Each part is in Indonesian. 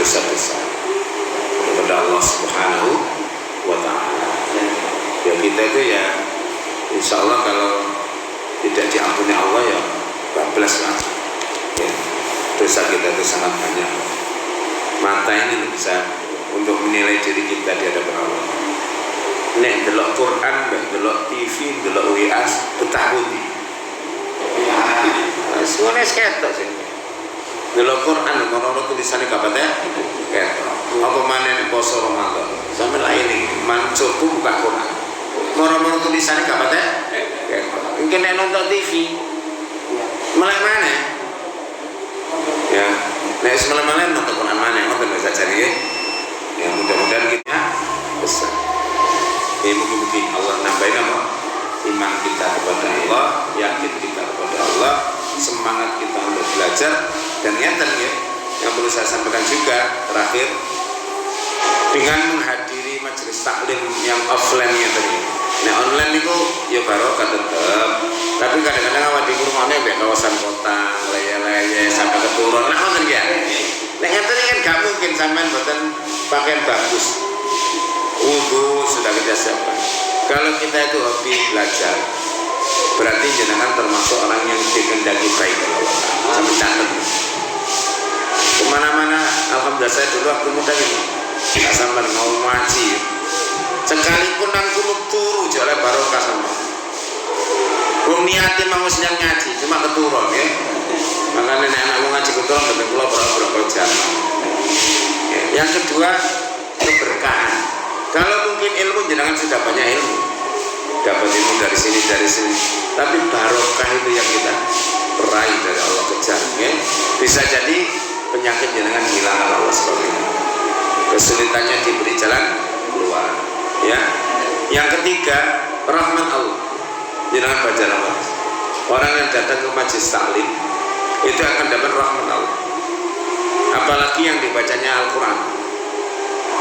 dosa besar kepada Allah Subhanahu wa Ta'ala. Ya kita itu ya insya Allah kalau tidak diampuni Allah ya bablas lah ya. Dosa kita itu sangat banyak. Mata ini bisa untuk menilai diri kita di hadapan Allah. Nek delok Quran, delok TV, delok WA, betah budi. Semuanya seketok sih. Delok Quran, kalau tulisannya kapan ya? Ketok. Apa mana nih poso Ramadan? Sampai lah ini, mancobu buka Quran. Moro-moro tulisannya kapan ya? Ketok. Mungkin nek nonton TV, malah mana? Ya, nek semalam nonton Quran mana? Nonton bisa cari ya. Ya mudah-mudahan kita besar. Ya mungkin Allah nambahin apa? Iman kita kepada Allah, yakin kita kepada Allah, semangat kita untuk belajar. Dan ya yang perlu saya sampaikan juga terakhir, dengan menghadiri majelis taklim yang offline ya tadi. Nah online itu ya barokah tetap, tapi kadang-kadang awak di rumahnya di kawasan kota, leye-leye sampai keturun. Nah ngoten ya. Nah ngeten kan gak mungkin sampean mboten pakaian bagus. Wudu sudah kita siapkan. Kalau kita itu hobi belajar, berarti jenengan termasuk orang yang dikehendaki baik Allah. Sampai catat. Kemana-mana, alhamdulillah saya dulu waktu muda gitu, nggak sampai mau ngaji. Sekalipun nang kulub turu jalan barokah sama. Belum niati mau sinyal ngaji, cuma keturun ya. Makanya anak mau ngaji keturun betul pulau berapa jam. Yang kedua keberkahan. Kalau mungkin ilmu jenengan sudah banyak ilmu, dapat ilmu dari sini, tapi barokah itu yang kita peraih dari Allah kejar ya. Bisa jadi penyakit jenengan hilang Allah sebagainya, kesulitannya diberi jalan keluar ya. Yang ketiga rahmat Allah, jenengan baca rahmat. Orang yang datang ke majelis taklim itu akan dapat rahmat Allah, apalagi yang dibacanya Al-Quran.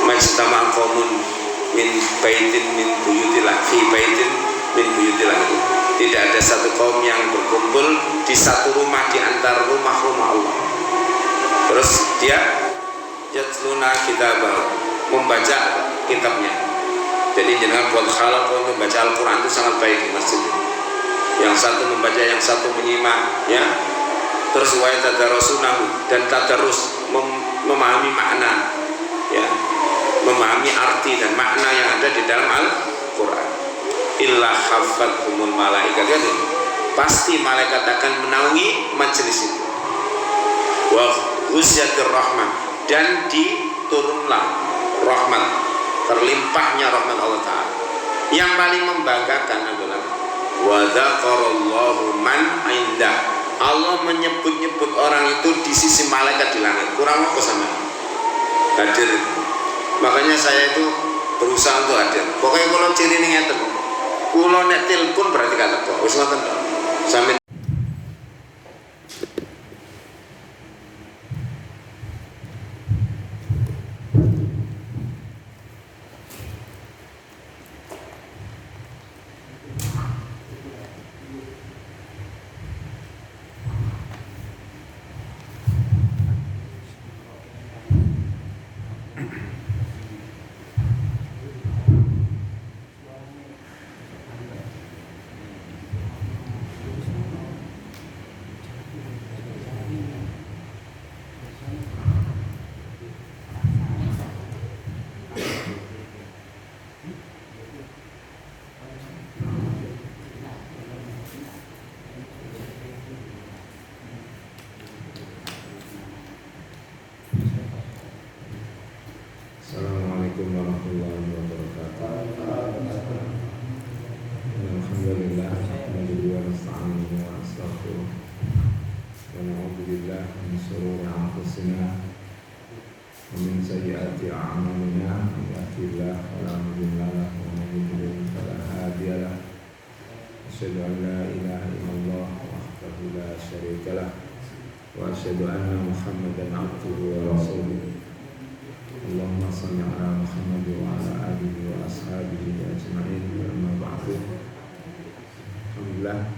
Majtama'a qaumun min baitin min buyutillah fi baitin min buyutillah. Tidak ada satu kaum yang berkumpul di satu rumah di antara rumah-rumah Allah. Terus dia yatluna kitabah, membaca kitabnya. Jadi jangan buat halaqah untuk membaca Al-Quran itu sangat baik di masjid. Yang satu membaca, yang satu menyimak ya. Terus wa tadarasunahu, dan tadarus memahami makna ya, memahami arti dan makna yang ada di dalam Al-Quran. Illa haffathumul malaikat, kan? Pasti malaikat akan menaungi majelis itu. Wa ghusyatir rahmah, dan diturunlah rahmat, terlimpahnya rahmat Allah Ta'ala. Yang paling membanggakan adalah wa dzakarallahu man indah, Allah menyebut-nyebut orang itu di sisi malaikat di langit. Kurang apa sama hadir. Makanya saya itu berusaha untuk hadir. Pokoknya kalau ciri ini ngeten, kalau nek telepon berarti kata kok wis ngoten sampai. Assalamualaikum warahmatullahi wabarakatuh. Alhamdulillah, nahmaduhu wa nasta'inuhu wa nastaghfiruh wa na'udzu billahi min shururi anfusina wa min sayyiati a'malina. Man yahdihillahu fala mudilla lahu wa man yudlil fala hadiya lahu. Asyhadu an la ilaha illallah wahdahu la syarika lah wa asyhadu anna Muhammadan abduhu wa rasuluh. Allahumma shalli ala Muhammad wa ala alihi wa ashabihi ajma'in. Amma ba'du. Alhamdulillah,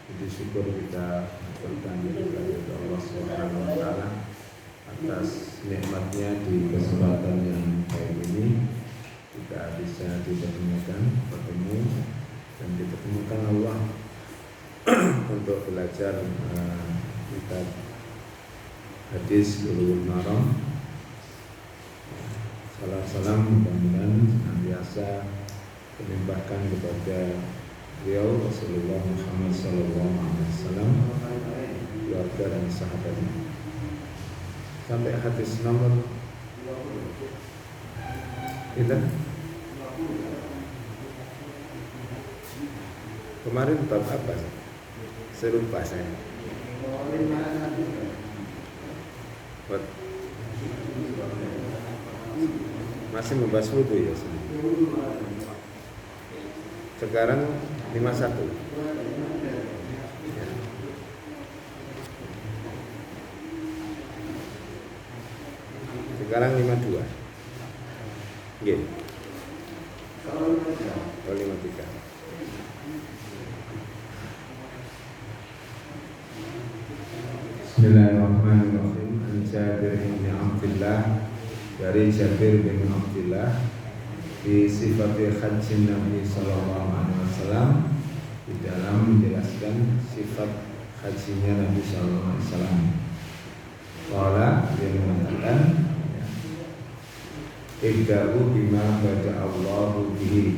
puji syukur kita berikan kepada Allah Subhanahu wa taala atas nikmat tepatnya di kesempatan yang baik ini kita bisa dipertemukan dan dipertemukan Allah untuk belajar kitab hadis Bulughul Maram. Salam mudah-mudahan senantiasa melimpahkan kepada beliau Rasulullah Muhammad SAW, keluarga dan sahabatnya. Sampai hadis nomor kita kemarin bab apa? Saya lupa saya. Masih membahas wudu ya. Sekarang 51. Ya. Sekarang 52. Nggih. Oh 53. Bismillahirrahmanirrahim. An Jabir bin Abdullah, dari Jabir bin Abdullah, di sifat haji Nabi sallallahu alaihi wasallam, di dalam menjelaskan sifat hajinya Nabi sallallahu alaihi wasallam. Qala, dia mengatakan, Ibda'u bima bada Allahu bihi.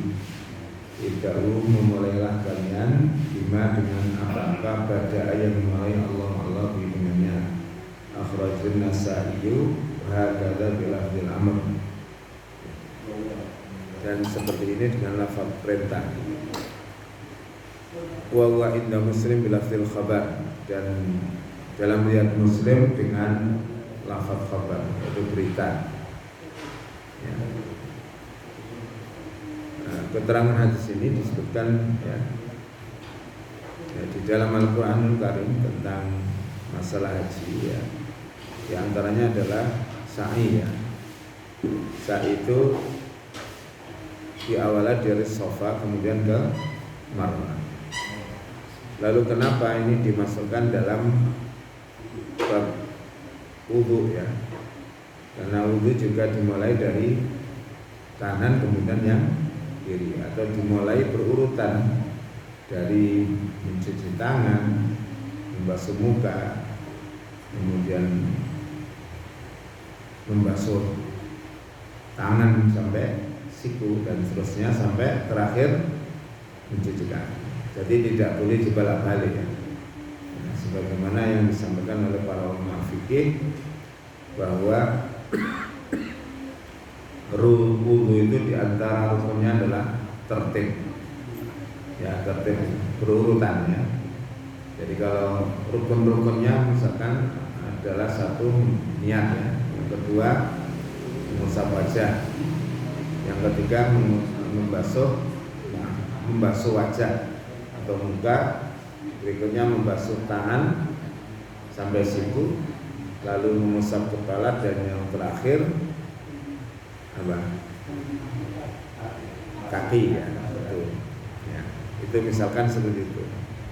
Ibda'u, memulailah kalian bima, dengan apa-apa bada yang memulai Allah bihi dengannya. Akhrajun Nasa'iyu hakadha bilafdil amr. Dan seperti ini dengan lafaz perintah. Wa huwa inda Muslim bilafdil khabar. Dan dalam riwayat Muslim dengan lafaz khabar, yaitu berita. Ya. Nah, keterangan hadis ini disebutkan ya, di dalam Al-Quranul Karim tentang masalah haji ya. Di antaranya adalah sa'i ya. Sa'i itu diawali dari Safa kemudian ke Marwah. Lalu kenapa ini dimasukkan dalam bab wudu ya? Karena wudu juga dimulai dari kanan kemudian yang kiri, atau dimulai berurutan dari mencuci tangan, membasuh muka, kemudian membasuh tangan sampai siku, dan seterusnya sampai terakhir mencuci kaki. Jadi tidak boleh dibolak-balik ya. Nah, sebagaimana yang disampaikan oleh para ulama fikih bahwa wudu itu diantara rukunnya adalah tertib ya, tertib berurutan ya. Jadi kalau rukun-rukunnya misalkan adalah satu niat ya, yang kedua mengusap wajah, yang ketiga membasuh wajah atau muka, berikutnya membasuh tangan sampai siku, lalu mengusap kepala, dan yang terakhir apa? Kaki ya, betul. Ya, itu misalkan seperti itu.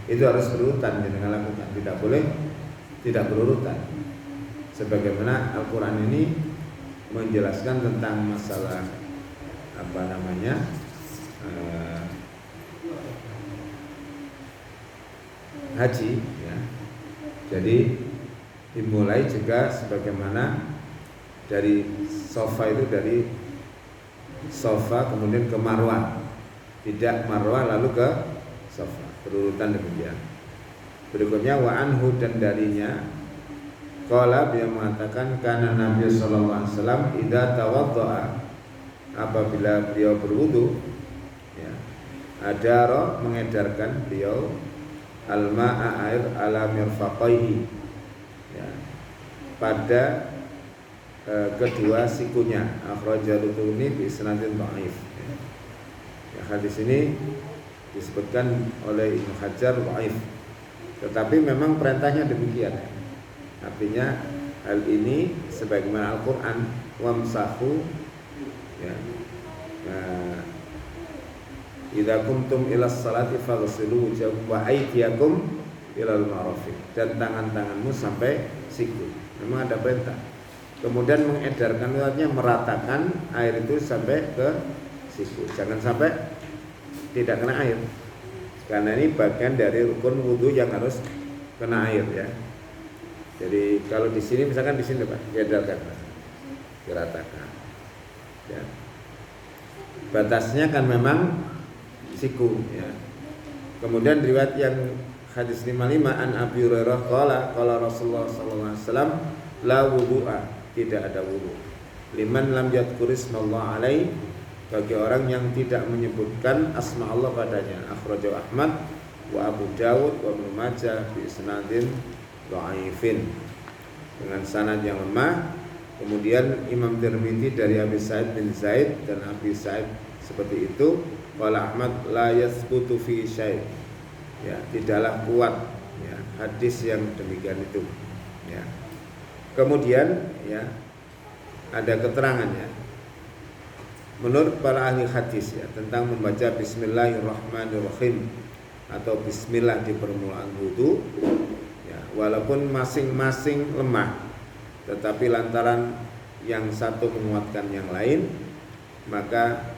Itu harus berurutan dengan lakukan, tidak boleh tidak berurutan. Sebagaimana Al-Quran ini menjelaskan tentang masalah apa namanya haji ya. Jadi dimulai juga sebagaimana dari Safa itu, dari Safa kemudian ke Marwah, tidak Marwah lalu ke Safa, berurutan demikian. Berikutnya wa anhu, dan darinya qala, dia mengatakan kana Nabi sallallahu alaihi wasallam idza tawaddaa, apabila beliau berwudu ya, adara, mengedarkan beliau al-ma'a, air, ala mirfaqaihi ya, pada kedua sikunya. Akhrajahu Tirmidzi bi isnadin dhaif ya. Hadis ini disebutkan oleh Ibnu Hajar dhaif, tetapi memang perintahnya demikian. Artinya hal ini sebagaimana Al-Quran, wamsahu ya, idza kuntum ilas salati faghsilu wujuhakum wa aydiyakum ilal marafiq, dan tangan-tanganmu sampai siku. Memang ada perintah. kemudian mengedarkan, artinya meratakan air itu sampai ke siku, jangan sampai tidak kena air, karena ini bagian dari rukun wudhu yang harus kena air ya. Jadi kalau di sini misalkan di sini Pak, diedarkan, diratakan ya. Batasnya kan memang siku ya. Kemudian riwayat yang hadis 55 an Abi Hurairah qala Rasulullah sallallahu alaihi wasallam la wudu'a, tidak ada wudu liman lam yadhkurismallah alaihi, bagi orang yang tidak menyebutkan asma Allah padanya. Akhrajahu Ahmad wa Abu Dawud wa Ibnu Majah bi isnadin dhaifin, dengan sanad yang lemah. Kemudian Imam Tirmidzi dari Abi Sa'id bin Zaid dan Abi Sa'id seperti itu. Qala Ahmad la yathbutu fi syai', ya, tidaklah kuat ya hadis yang demikian itu ya. Kemudian ya ada keterangannya menurut para ahli hadis ya tentang membaca Bismillahirrahmanirrahim atau Bismillah di permulaan wudu ya, walaupun masing-masing lemah, tetapi lantaran yang satu menguatkan yang lain, maka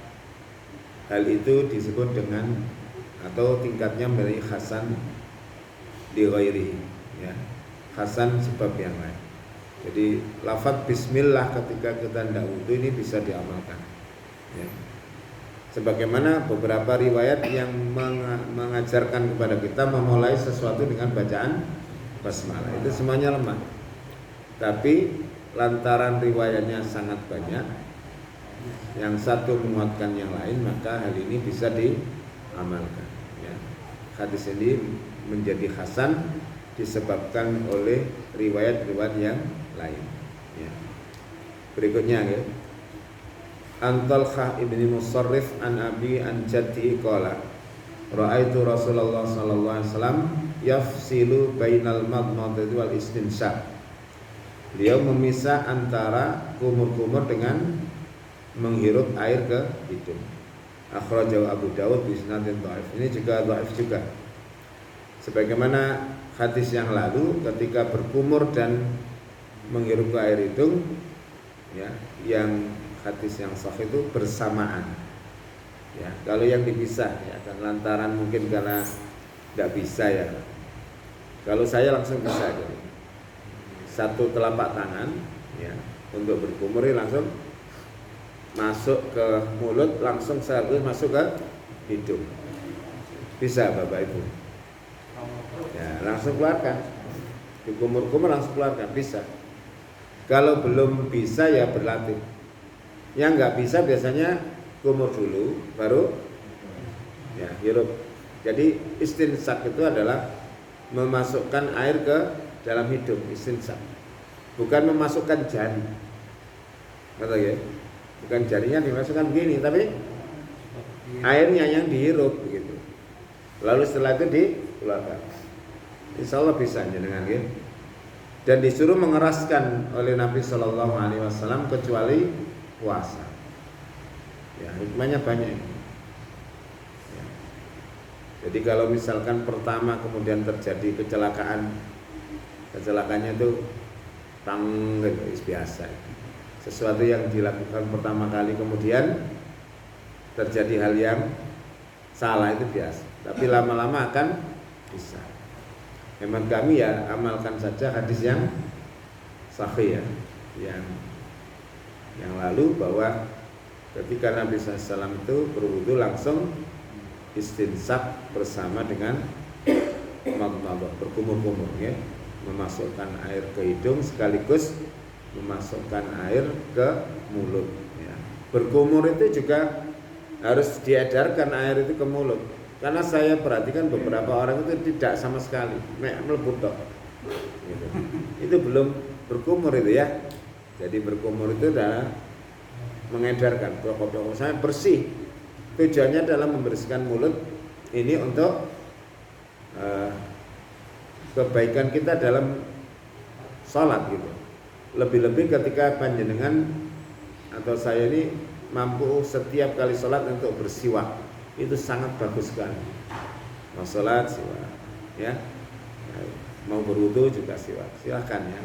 hal itu disebut dengan atau tingkatnya menjadi hasan di ghairihi ya, hasan sebab yang lain. Jadi lafaz bismillah ketika kita hendak wudu ini bisa diamalkan ya. Sebagaimana beberapa riwayat yang mengajarkan kepada kita memulai sesuatu dengan bacaan basmalah, itu semuanya lemah. Tapi lantaran riwayatnya sangat banyak, yang satu menguatkan yang lain, maka hal ini bisa diamalkan ya. Hadis ini menjadi hasan disebabkan oleh riwayat-riwayat yang lain ya. Berikutnya ya, An Talhah ibni Musarrif an Abi an Jaddi qala ra'aitu Rasulullah sallallahu alaihi wasallam yafsilu bainal madmadati wal istinsyaq. Beliau memisah antara kumur-kumur dengan menghirup air ke hidung. Akhrajahu Abu Dawud bi isnadin dhaif. Ini juga dhaif juga. Sebagaimana hadis yang lalu ketika berkumur dan menghirup ke air hidung ya, yang hadis yang sahih itu bersamaan ya. Kalau yang dipisah ya, dan lantaran mungkin karena tidak bisa ya. Kalau saya langsung bisa gitu. Satu telapak tangan ya untuk berkumur langsung masuk ke mulut, langsung sekaligus masuk ke hidung. Bisa Bapak Ibu ya, langsung keluarkan, dikumur-kumur langsung keluarkan, bisa. Kalau belum bisa ya berlatih. Yang nggak bisa biasanya kumur dulu baru ya hirup. Jadi istinsak itu adalah memasukkan air ke dalam hidung, istinsak, bukan memasukkan jari, kata ya. Bukan jarinya dimasukkan begini, tapi airnya yang dihirup begitu. Lalu setelah itu dikeluarkan. Insya Allah bisa jenengan ya. Dan disuruh mengeraskan oleh Nabi Shallallahu Alaihi Wasallam kecuali puasa. Ya, hikmahnya banyak. Ya. Jadi kalau misalkan pertama kemudian terjadi kecelakaannya itu biasa. Sesuatu yang dilakukan pertama kali kemudian terjadi hal yang salah itu biasa, tapi lama-lama akan bisa. Memang kami ya amalkan saja hadis yang sahih ya, yang lalu bahwa ketika Nabi SAW itu berwudu langsung istinsak bersama dengan madmadah, berkumur-kumur ya, memasukkan air ke hidung sekaligus memasukkan air ke mulut ya. Berkumur itu juga harus diedarkan air itu ke mulut, karena saya perhatikan beberapa orang itu tidak sama sekali melebut dok gitu. Itu belum berkumur itu ya. Jadi berkumur itu adalah mengedarkan blok-blok saya bersih. Tujuannya adalah membersihkan mulut ini untuk kebaikan kita dalam sholat gitu. Lebih-lebih ketika panjenengan atau saya ini mampu setiap kali sholat untuk bersiwak, itu sangat bagus sekali. Mau sholat siwak, ya, mau berwudu juga siwak, silahkan ya.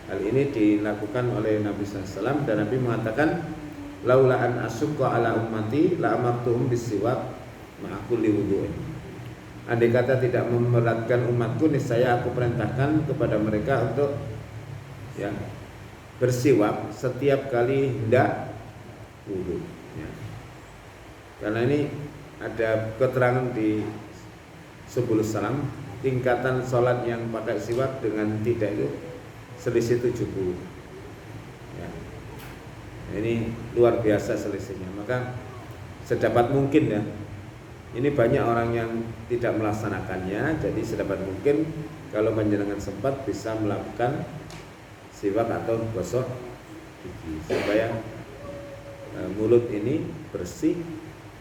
Hal ini dilakukan oleh Nabi SAW dan Nabi mengatakan laula an asyqa ala ummati la amartuhum bisiwak ma'a kulli wudu'in. Andai kata tidak memberatkan umatku, niscaya aku perintahkan kepada mereka untuk ya bersiwak setiap kali hendak wudu ya. Karena ini ada keterangan di Subulus Salam, tingkatan sholat yang pakai siwak dengan tidak itu selisih 70 ya. Ini luar biasa selisihnya. Maka sedapat mungkin ya, ini banyak orang yang tidak melaksanakannya. Jadi sedapat mungkin kalau panjenengan sempat bisa melakukan siwak atau gosok gigi supaya mulut ini bersih.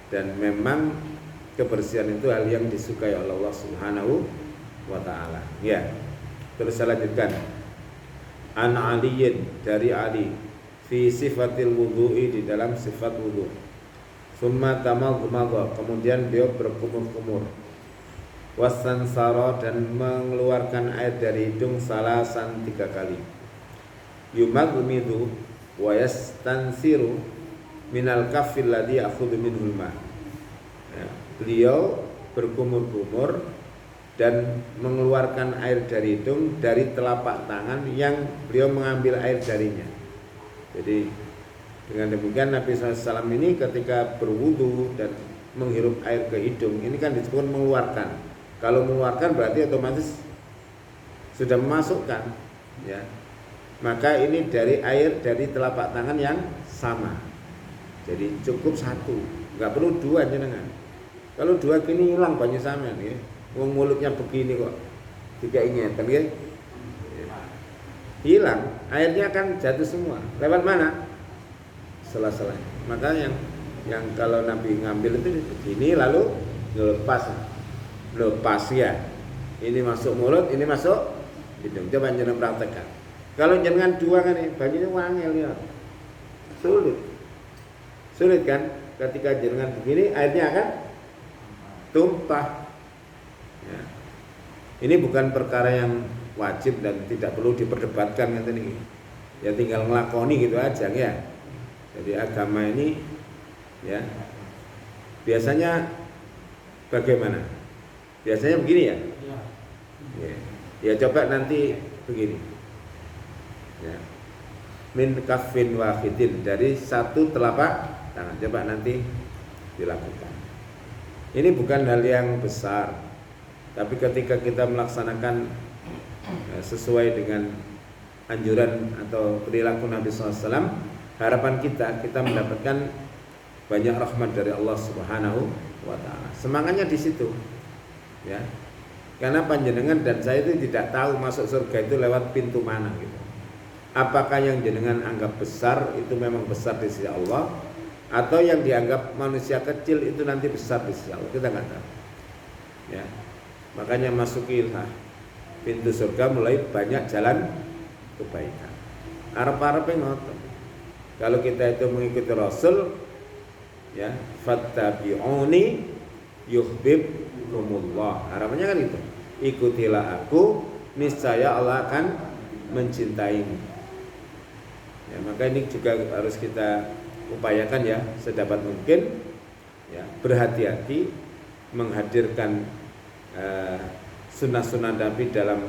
Dan memang kebersihan itu hal yang disukai oleh Allah Subhanahu wa ta'ala ya. Terus saya lanjutkan. An Aliyin, dari Ali, fi sifatil wudu'i, di dalam sifat wudu. Summa tamadmadha, kemudian beliau berkumur-kumur. Wasansara, dan mengeluarkan air dari hidung salasan 3 kali. Yumagmidu wa yastansiru minal kaffil ladzi ya'khudhu minhul ma. Ya, beliau berkumur-kumur dan mengeluarkan air dari hidung dari telapak tangan yang beliau mengambil air darinya. Jadi dengan demikian Nabi SAW ini ketika berwudu dan menghirup air ke hidung, ini kan disebut mengeluarkan. Kalau mengeluarkan berarti otomatis sudah memasukkan ya. Maka ini dari air dari telapak tangan yang sama. Jadi cukup 1, nggak perlu 2 jenengan. Kalau 2 kini hilang banyak sama nih. Wong mulutnya begini kok, tidak ingin, kan ya? Hilang, airnya akan jatuh semua. Lewat mana? Sela-selanya. Maka yang kalau Nabi ngambil itu begini lalu lepas ya. Ini masuk mulut, ini masuk hidung. Coba jangan praktekkan. Kalau jangan 2 kan nih, banyaknya wangel ya. Sulit kan? Ketika jangan begini, airnya akan tumpah. Ya. Ini bukan perkara yang wajib dan tidak perlu diperdebatkan kan ini. Ya tinggal ngelakoni gitu aja ya. Jadi agama ini ya biasanya bagaimana? Biasanya begini ya. Ya coba nanti begini. Ya. Min kaffin wahidin, dari 1 telapak tangan. Coba nanti dilakukan. Ini bukan hal yang besar. Tapi ketika kita melaksanakan sesuai dengan anjuran atau perilaku Nabi SAW, harapan kita mendapatkan banyak rahmat dari Allah Subhanahu wa ta'ala. Semangatnya di situ. Ya. Karena panjenengan dan saya itu tidak tahu masuk surga itu lewat pintu mana gitu. Apakah yang jenengan anggap besar itu memang besar di sisi Allah, atau yang dianggap manusia kecil itu nanti besar di sisi Allah, kita nggak tahu. Ya. Makanya masukilah pintu surga mulai banyak jalan kebaikan. Arep-arep ngoten. Kalau kita itu mengikuti Rasul, ya, fattabi'uni yuhibbukumullah. Harapannya kan itu. Ikutilah aku, niscaya Allah akan mencintaimu. Ya, maka ini juga harus kita upayakan ya sedapat mungkin ya, berhati-hati menghadirkan sunnah-sunnah Nabi dalam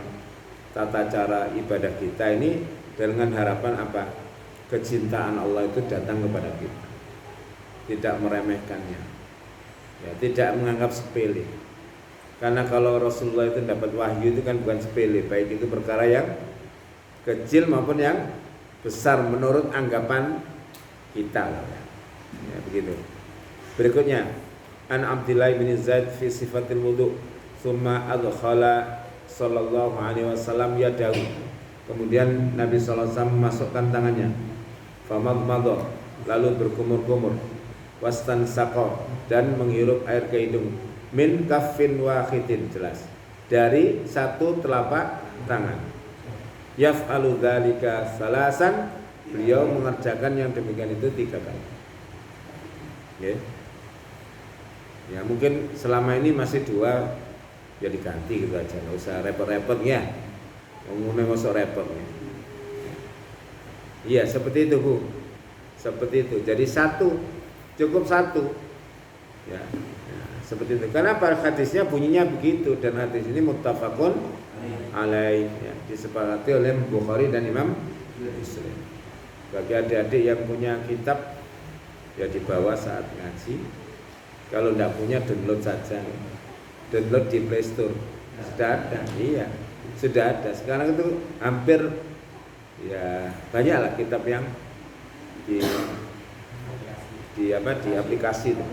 tata cara ibadah kita ini dengan harapan apa? Kecintaan Allah itu datang kepada kita, tidak meremehkannya ya, tidak menganggap sepele. Karena kalau Rasulullah itu dapat wahyu itu kan bukan sepele, baik itu perkara yang kecil maupun yang besar menurut anggapan kita ya, begitu. Berikutnya an Abdillah bin Zaid fi sifatil wudu summa adkhala sallallahu alaihi wasallam yadahu. Kemudian Nabi sallallahu alaihi wasallam memasukkan tangannya, famadmadha, lalu berkumur-kumur, wastansaqa, dan menghirup air ke hidung, min kaffin wahidin, jelas dari 1 telapak tangan. Yaf'alu dzalika salasan, beliau mengerjakan yang demikian itu 3 kali. Okay. Ya mungkin selama ini masih 2 ya diganti gitu aja, nggak usah repot-repot ya. Umumnya masuk repot ya. Iya, seperti itu, Bu. Seperti itu. Jadi satu, cukup satu. Ya. Seperti itu. Karena hadisnya bunyinya begitu dan hadis ini muttafaqun alaih, ya, disepakati oleh Bukhari dan Imam Muslim. Bagi adik-adik yang punya kitab ya dibawa saat ngaji. Kalau tidak punya download saja. Download di Play Store. Sudah ada. Iya, sudah ada. Sekarang itu hampir ya banyaklah kitab yang di aplikasi itu.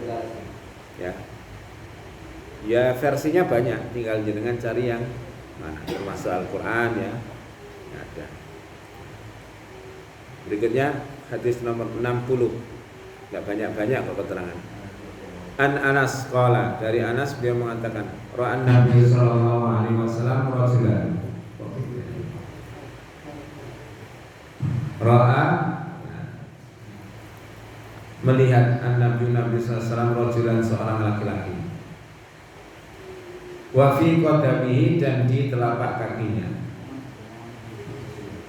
Ya versinya banyak, tinggal jenengan cari yang mana, termasuk Al-Quran ya, ada. Berikutnya hadis nomor 60, nggak banyak-banyak kok keterangan. An Anas qala, dari Anas beliau mengatakan, ra'an Nabi sallallahu alaihi wasallam rajulan. Ra'a, melihat Nabi sallallahu alaihi wasallam rajulan, seorang laki-laki. Wa fi qadamihi, dan di telapak kakinya.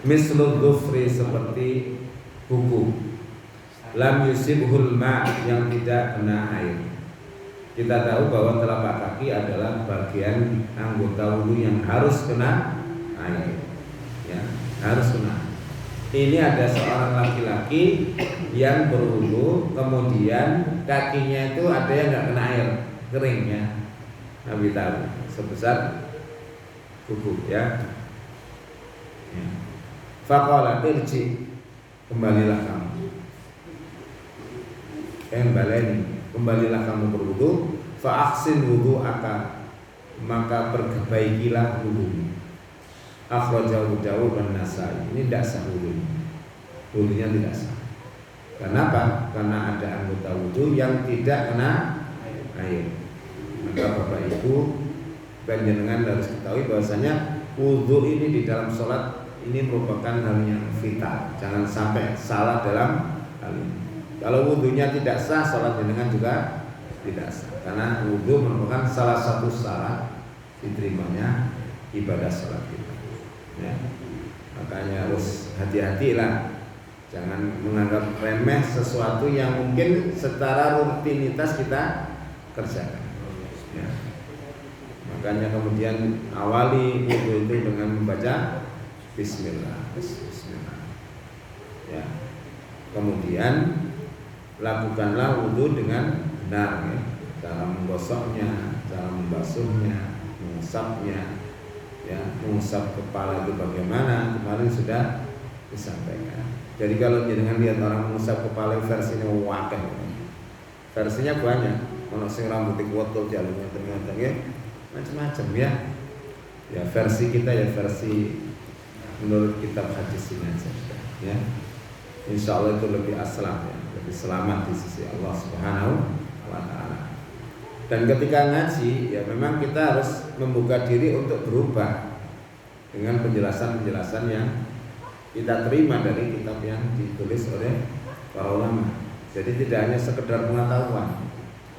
Mislul dhufri, seperti kuku. Lam yusibhul ma, yang tidak kena air. Kita tahu bahwa telapak kaki adalah bagian anggota wudu yang harus kena air. Ya, harus kena. Ini ada seorang laki-laki yang berwudu, kemudian kakinya itu ada yang nggak kena air, kering ya. Nabi tahu sebesar kuku ya. Faqala irji, kembalilah kamu. Kembalilah kamu berwudu. Fa ahsin wudu'aka, maka perbaikilah wudu. Akhrajahu Dawud dan Nasai. Ini tidak sah wudu. Wudunya tidak sah. Kenapa? Karena ada anggota wudu yang tidak kena air. Maka Bapak Ibu panjenengan harus ketahui bahwasanya wudu ini di dalam sholat ini merupakan hal yang vital. Jangan sampai salah dalam hal ini. Kalau wudunya tidak sah, sholat jenengan juga tidak sah. Karena wudu merupakan salah satu syarat diterimanya ibadah sholat kita. Ya. Makanya harus hati-hatilah. Jangan menganggap remeh sesuatu yang mungkin secara rutinitas kita kerjakan. Ya. Makanya kemudian awali wudu itu dengan membaca Bismillah. Ya. Kemudian lakukanlah wudu dengan benar, ya. Cara menggosoknya, cara membasuhnya, mengusapnya, ya, mengusap kepala itu bagaimana kemarin sudah disampaikan. Jadi kalau jangan lihat orang mengusap kepala versinya wakil, versinya banyak. Ono sing rambutnya kuwotol jalurnya ternyata ya macam-macam ya. Ya versi kita ya versi menurut kitab hadis ini aja ya. Insya Allah itu lebih aslam ya, lebih selamat di sisi Allah Subhanahu wa ta'ala. Dan ketika ngaji ya memang kita harus membuka diri untuk berubah dengan penjelasan-penjelasan yang kita terima dari kitab yang ditulis oleh para ulama. Jadi tidak hanya sekedar pengetahuan.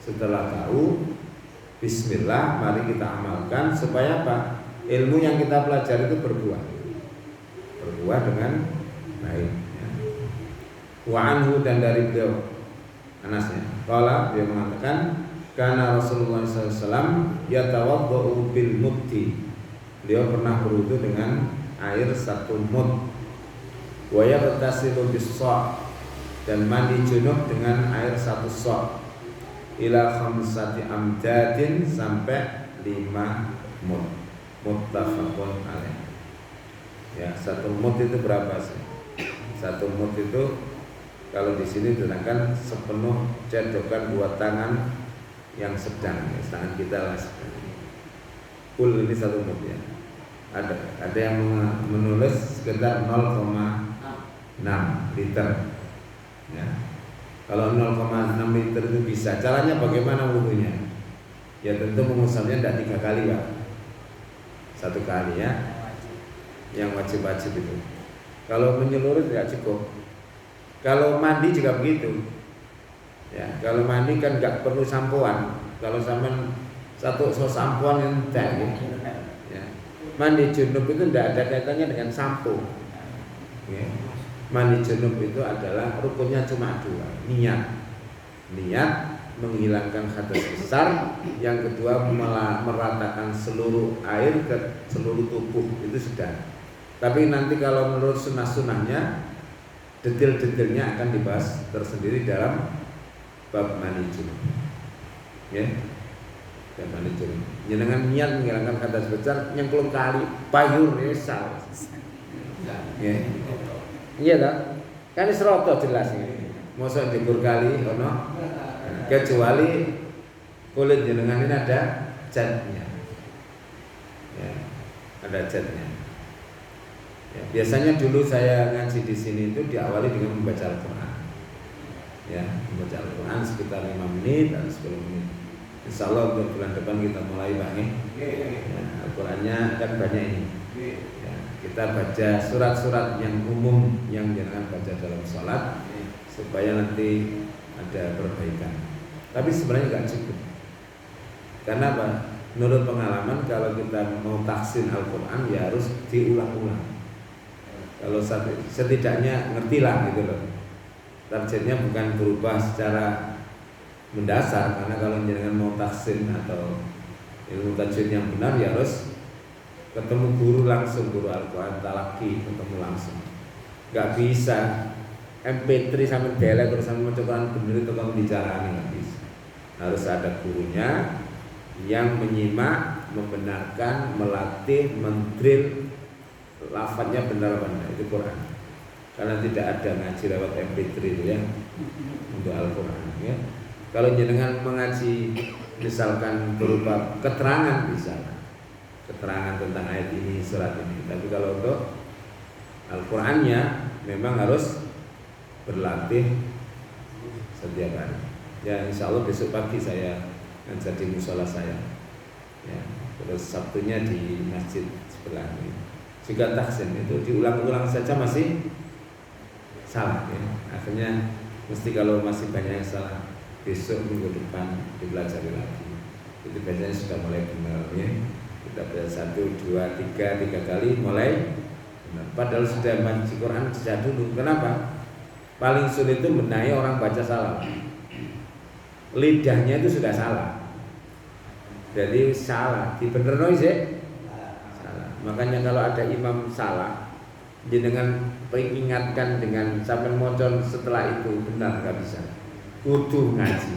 Setelah tahu Bismillah, mari kita amalkan supaya apa? Ilmu yang kita pelajari itu berbuah dengan baik ya. Wa anhu, dan dari beliau Anasnya qala, dia mengatakan kana Rasulullah SAW yatawaddau bil muddi, beliau pernah berwudu dengan air 1 mud. Wa yaghtasilu bis sa', dan mandi junub dengan air 1 sa'. Ila khamsati amdadin, sampai 5 mud. Muttafaqun alaih. Ya, 1 mud itu berapa sih? 1 mud itu kalau di sini diterangkan sepenuh cedokan 2 tangan yang sedang, ya, tangan kita lah. Kul ini 1 mud ya. Ada yang menulis sekitar 0,6 liter. Ya. Kalau 0,6 liter itu bisa. Caranya bagaimana wudunya? Ya tentu mengusapnya tidak 3 kali Pak, 1 kali ya. Yang wajib-wajib itu. Kalau menyeluruh tidak cukup. Kalau mandi juga begitu. Ya, kalau mandi kan nggak perlu sampoan. Kalau sampean satu sampoan yang tidak. Ya. Mandi junub itu tidak ada kaitannya dengan sampo. Ya. Mandi junub itu adalah rukunnya cuma dua, niat menghilangkan hadas besar, yang kedua meratakan seluruh air ke seluruh tubuh, itu sudah. Tapi nanti kalau menurut sunnah-sunnahnya, detail-detailnya akan dibahas tersendiri dalam bab mandi junub. Ya, bab mandi junub. Jenengan niat menghilangkan hadas besar, nyemplung kali, payur resal. Ya, iya tak? Kan seroto jelas ini. Mosok jebur kali, ono. Kecuali kulit jenengan ini ada catnya. Ya, ada catnya. Ya, biasanya dulu saya ngaji di sini itu diawali dengan membaca Al-Quran. Ya, membaca Al-Quran sekitar 5 menit atau 10 menit. Insya Allah untuk bulan depan kita mulai banget. Ya, Al-Qurannya kan banyak ini. Ya, kita baca surat-surat yang umum yang jangan baca dalam sholat supaya nanti ada perbaikan. Tapi sebenarnya nggak cukup. Karena apa? Menurut pengalaman kalau kita mau tahsin Al-Quran ya harus diulang-ulang. Kalau setidaknya ngertilah gitu loh. Targetnya bukan berubah secara mendasar, karena kalau jangan mau tahsin atau ilmu tajwid yang benar ya harus ketemu guru langsung, guru Al-Quran talaki, ketemu langsung. Gak bisa MP3 sampai delek terus sampai mencoba bener itu kamu bicara, nggak bisa. Harus ada gurunya yang menyimak, membenarkan, melatih, mendrill lafadznya benar apa enggak, itu Quran. Karena tidak ada ngaji lewat MP3 itu ya untuk Al-Quran ya. Kalau jenengan mengaji misalkan berupa keterangan bisa, keterangan tentang ayat ini, surat ini. Tapi kalau untuk Al-Qurannya memang harus berlatih setiap hari. Ya insya Allah besok pagi saya ngajar di musola saya. Ya, terus Sabtunya di masjid sebelah ini. Juga tahsin itu diulang-ulang saja masih salah ya. Akhirnya mesti kalau masih banyak yang salah, besok minggu depan dipelajari lagi. Itu biasanya sudah mulai benar ya. Kita baca 1, 2, 3 kali mulai benar. Padahal sudah baca Quran sejak dulu. Kenapa? Paling sulit itu benahi orang baca salah. Lidahnya itu sudah salah. Jadi salah, dibenerno sih. Makanya kalau ada imam salah, jenengan pengingatkan dengan sampai mocon setelah itu benar nggak bisa. Kudu ngaji.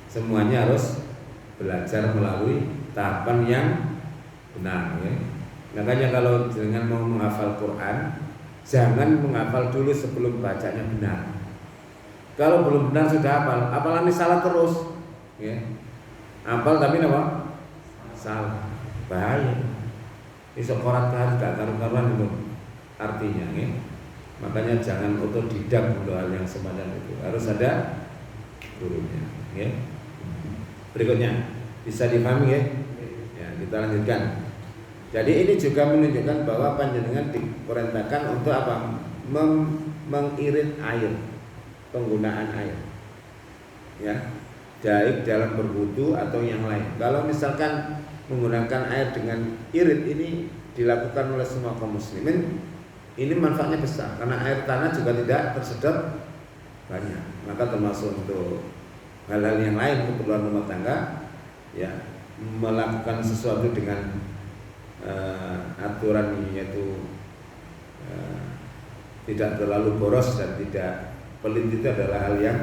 Semuanya harus belajar melalui tahapan yang benar. Ya. Makanya kalau jenengan mau menghafal Quran, jangan menghafal dulu sebelum bacanya benar. Kalau belum benar sudah hafal, hafalannya salah terus. Ya. Hafal tapi apa? Salah. Bahaya. Iso korat kan gak karu-karuan itu artinya ya. Makanya jangan otodidak untuk hal yang semacam itu. Harus ada gurunya ya. Berikutnya bisa dipahami ya. Ya, kita lanjutkan. Jadi ini juga menunjukkan bahwa panjenengan diperintahkan untuk apa? Mengirit air, penggunaan air. Ya. Baik dalam berwudu atau yang lain. Kalau misalkan menggunakan air dengan irit ini dilakukan oleh semua kaum muslimin, ini manfaatnya besar karena air tanah juga tidak tersedot banyak. Maka termasuk untuk hal-hal yang lain, keperluan rumah tangga ya, melakukan sesuatu dengan aturan yaitu tidak terlalu boros dan tidak pelit, itu adalah hal yang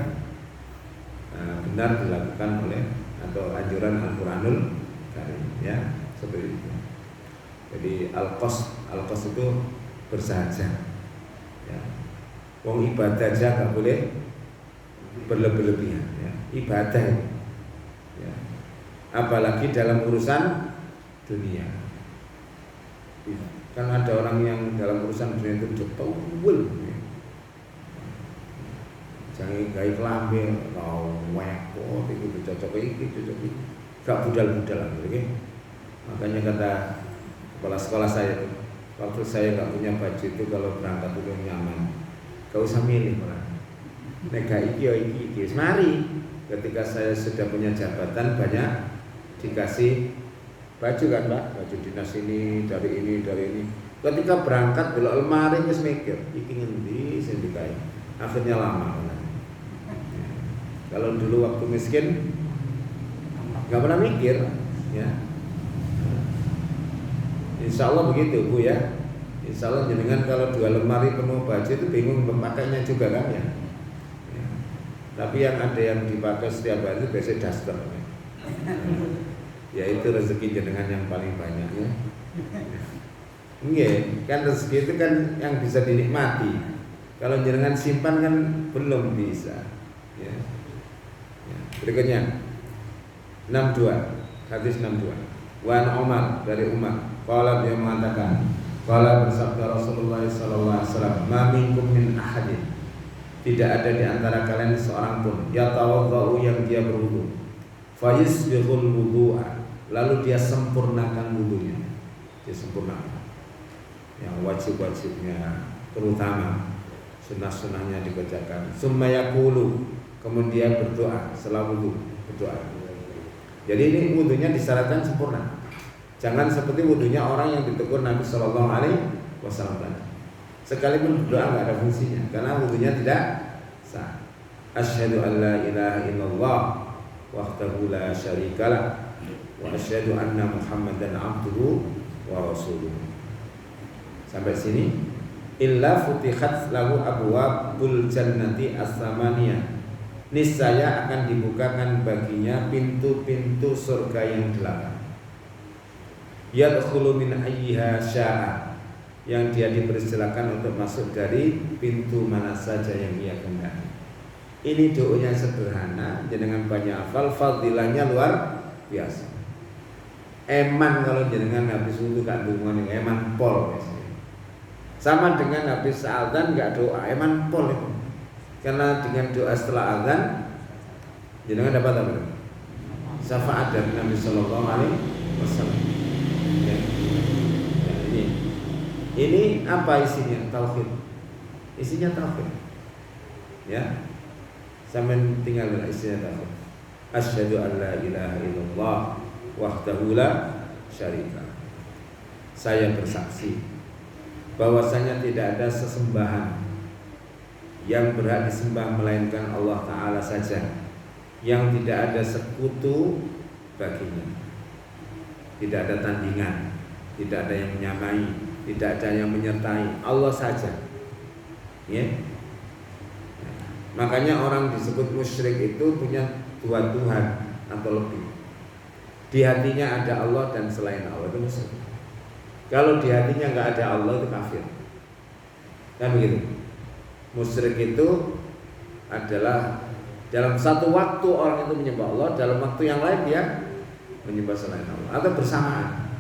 benar dilakukan oleh atau anjuran Al-Quranul Karim ya, seperti itu. Jadi al-qas itu bersahaja ya. Wong ibadah aja nggak boleh berlebih-lebihan ya. Ibadah ya. Apalagi dalam urusan dunia. Kan ada orang yang dalam urusan dunia itu jepul ya. Jangan gawe klambi rawek itu cocok iki gak budal-budal okay? Makanya kata kepala sekolah saya, waktu saya gak punya baju itu kalau berangkat itu nyaman, gak usah milih orang. Nega iki mari. Ketika saya sudah punya jabatan banyak dikasih baju kan Pak, baju dinas ini dari ini. Ketika berangkat belok lemari wis mikir, iki ngendi sing dikai. Akhirnya lama. Kalau dulu waktu miskin nggak pernah mikir, ya. Insya Allah begitu Bu ya. Insya Allah jenengan kalau 2 lemari penuh baju itu bingung memakainya juga kan ya. Ya. Tapi yang ada yang dipakai setiap hari itu biasanya daster. Ya itu rezeki jenengan yang paling banyak ya. Enggak, kan rezeki itu kan yang bisa dinikmati. Kalau jenengan simpan kan belum bisa. Ya. Ya. Berikutnya 62, hadis 62. Wan Umar dari Umar, qala dia mengatakan, qala bersabda Rasulullah sallallahu alaihi wasallam, "Ma minkum min ahadin." Tidak ada di antara kalian seorang pun yatawaddau yang dia berwudu. Fa yusbighul wudu'a, lalu dia sempurnakan wudunya. Dia sempurnakan. Yang wajib-wajibnya terutama sunnah-sunnahnya dikerjakan. Summa yaqulu, kemudian berdoa setelah wudu, berdoa. Jadi ini wudunya disyaratkan sempurna. Jangan seperti wudunya orang yang ditegur Nabi Shallallahu Alaihi Wasallam tadi. Sekalipun berdoa nggak ada fungsinya karena wudunya tidak sah. Asyhadu an la ilaha illallah wahdahu la syarikalah wa asyhadu anna Muhammadan abduhu wa rasuluh. Sampai sini. Illa futihat lahu abwabul jannati as-samaniyah. Niscaya akan dibukakan baginya pintu-pintu surga yang 8. Yadkhulu min ayyiha syaa, yang dia dipersilakan untuk masuk dari pintu mana saja yang ia kehendaki. Ini doanya sederhana, jenengan banyak hafal, fadilahnya luar biasa. Eman kalau jenengan habis wudu gak dungan eman pol biasanya. Sama dengan habis azan gak doa, eman pol itu. Karena dengan doa setelah azan jenengan dapat apa? Syafaat dari Nabi Sallallahu Alaihi Wasallam. Ya. Ya, ini apa isinya? Tauhid. Isinya tauhid. Ya. Sampai tinggal dengan isinya tauhid. Asyhadu an la ilaha illallah wahdahu la syarika. Saya bersaksi bahwasanya tidak ada sesembahan yang berhak disembah melainkan Allah Ta'ala saja, yang tidak ada sekutu baginya, tidak ada tandingan, tidak ada yang menyamai, tidak ada yang menyertai, Allah saja. Ya. Makanya orang disebut musyrik itu punya 2 Tuhan atau lebih. Di hatinya ada Allah dan selain Allah, itu musyrik. Kalau di hatinya nggak ada Allah, itu kafir. Kan begitu. Musyrik itu adalah dalam satu waktu orang itu menyembah Allah, dalam waktu yang lain dia menyembah selain Allah atau bersamaan.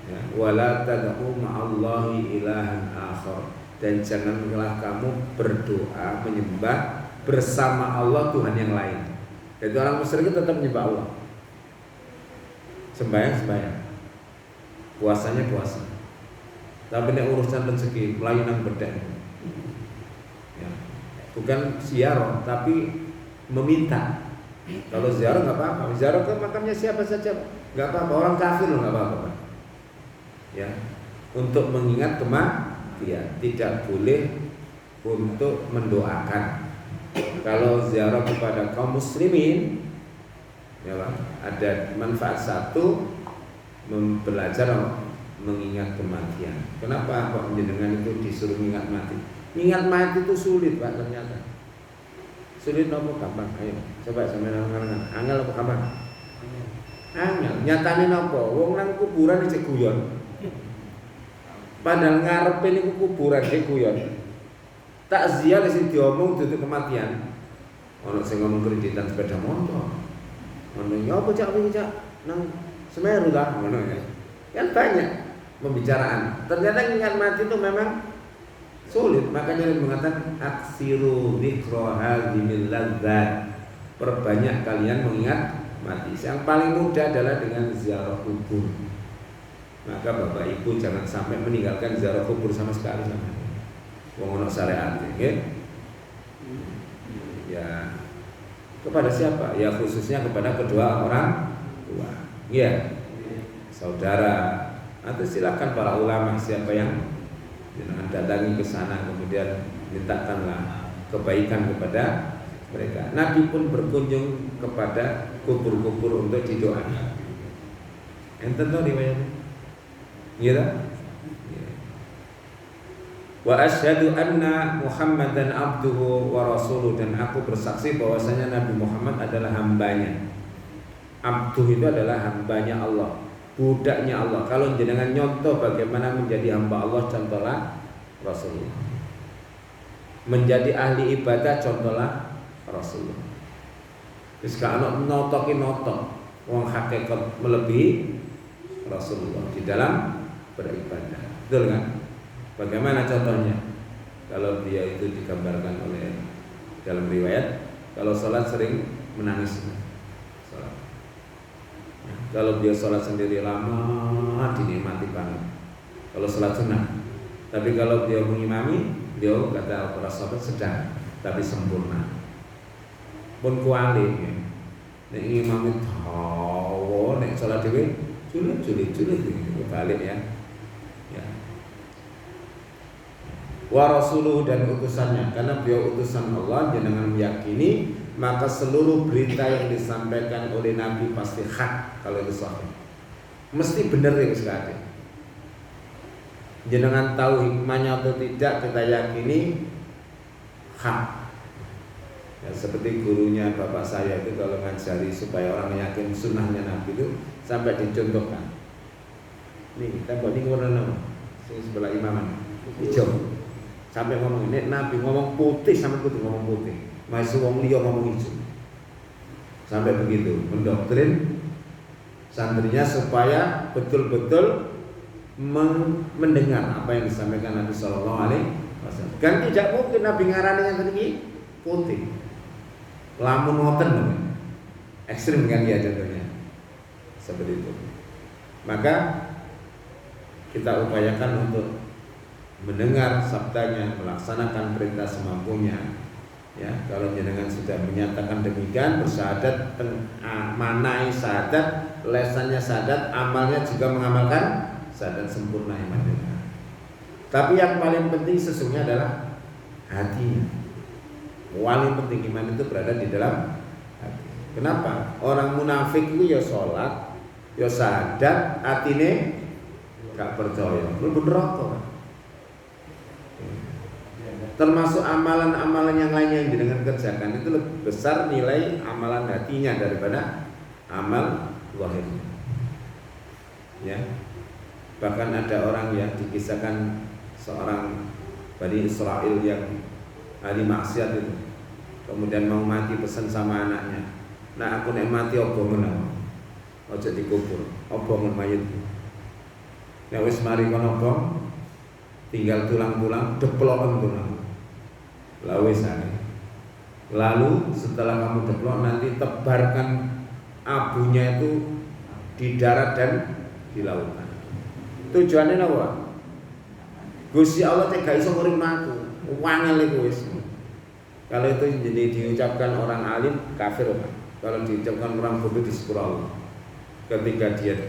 Ya, wala tad'u ma'allahi ilahan akhar, dan janganlah kamu berdoa menyembah bersama Allah Tuhan yang lain. Jadi orang musyrik itu tetap menyembah Allah. Sembahyang, puasanya puasa. Tapi ini urusan rezeki, pelayanan bedek. Ya. Bukan ziarah, tapi meminta. Kalau ziarah nggak apa-apa, ziarah ke makamnya siapa saja nggak apa-apa, orang kafir loh nggak apa-apa. Ya, untuk mengingat kematian, tidak boleh untuk mendoakan. Kalau ziarah kepada kaum muslimin, ya Pak, ada manfaat satu, belajar mengingat kematian. Kenapa Pak jenengan itu disuruh mengingat mati? Ingat mati itu sulit Pak ternyata. Sulit nopo gampang? Ayo coba sampeyan ngarang. Angel apa gampang? Angel. Nyatane nopo? Wong nang kuburan isih guyon. Padahal ngarepe niku kuburan isih guyon. Takziah sing diomong dudu kematian. Ono sing ngomong kreditan sepeda motor. Ono ya apa cak iki cak nang Semeru ta ngono ya. Kan banyak pembicaraan. Ternyata ingat mati itu memang sulit, makanya dia mengatakan aksiru dzikra hadhimil ladzat. Perbanyak kalian mengingat mati. Yang paling mudah adalah dengan ziarah kubur. Maka Bapak Ibu jangan sampai meninggalkan ziarah kubur sama sekali sama. Wong ono syariat, nggih. Ya. Kepada siapa? Ya khususnya kepada kedua orang tua. Iya. Saudara, Atau silakan para ulama siapa yang jenengan datangi ke sana kemudian mintakanlah kebaikan kepada mereka. Nabi pun berkunjung kepada kubur-kubur untuk didoakan. Enten tahu riwayatnya? Iya. Wa asyhadu anna Muhammadan abduhu wa rasuluh, dan aku bersaksi bahwasanya Nabi Muhammad adalah hambanya. Abduh itu adalah hambanya Allah, budaknya Allah. Kalau jenengan nyontoh bagaimana menjadi hamba Allah, contohlah Rasulullah. Menjadi ahli ibadah, contohlah Rasulullah. Wis gak ana notoki notok, wong hakikat melebihi Rasulullah di dalam beribadah. Betul kan? Bagaimana contohnya? Kalau dia itu digambarkan oleh dalam riwayat, kalau sholat sering menangis. Sholat. Kalau dia sholat sendiri lama, dinikmati banget. Kalau sholat sunnah. Tapi kalau dia mengimami, dia kata para sahabat sedang, tapi sempurna. Pun kuali. Nek imami tahu, nek sholat dewe culik balik ya. Wa rasuluh, dan utusannya, karena beliau utusan Allah. Jangan meyakini, maka seluruh berita yang disampaikan oleh Nabi pasti hak. Kalau itu sahih, mesti benar yang sekali. Jangan tahu hikmahnya atau tidak, kita yakini hak. Ya, seperti gurunya bapak saya itu kalau ngajari supaya orang yakin sunnahnya Nabi itu sampai dicontohkan. Nih kita buat ini warna nama, sebelah imaman hijau. Sampai ngomong ini Nabi ngomong putih sampai putih ngomong putih, masih wong liya ngomong hijau. Sampai begitu mendoktrin santrinya supaya betul-betul mendengar apa yang disampaikan Nabi Sallallahu Alaihi Wasallam. Kan tidak mungkin Nabi ngarani yang tadi putih. Lamun ngoten ekstrim kan ya contohnya seperti itu. Maka kita upayakan untuk mendengar sabdanya, melaksanakan perintah semampunya. Ya, kalau jenengan sudah menyatakan demikian, bersyahadat, manai syahadat, lesannya syahadat, amalnya juga mengamalkan syahadat sempurna iman dengan. Tapi yang paling penting sesungguhnya adalah hatinya. Paling penting iman itu berada di dalam hati. Kenapa? Orang munafik itu ya sholat, ya syahadat, atine gak percaya, lu neraka. Termasuk amalan-amalan yang lainnya yang dengan kerjakan itu lebih besar nilai amalan hatinya daripada amal zahirnya. Ya. Bahkan ada orang yang dikisahkan seorang Bani Israel yang ahli maksiat itu, kemudian mau mati pesan sama anaknya, nah aku nek mati obongan ojo dikubur, obongan mayit. Nek wis mari kono obong, tinggal tulang-tulang deploken tulang. Lalu setelah kamu deplok, nanti tebarkan abunya itu di darat dan di lautan. Tujuannya apa? Gusti Allah tega iso ngurimaku, wangel iku wis. Kalau itu jadi diucapkan orang alim kafir apa? Kalau diucapkan orang bodoh di sepura Allah. Ketika dia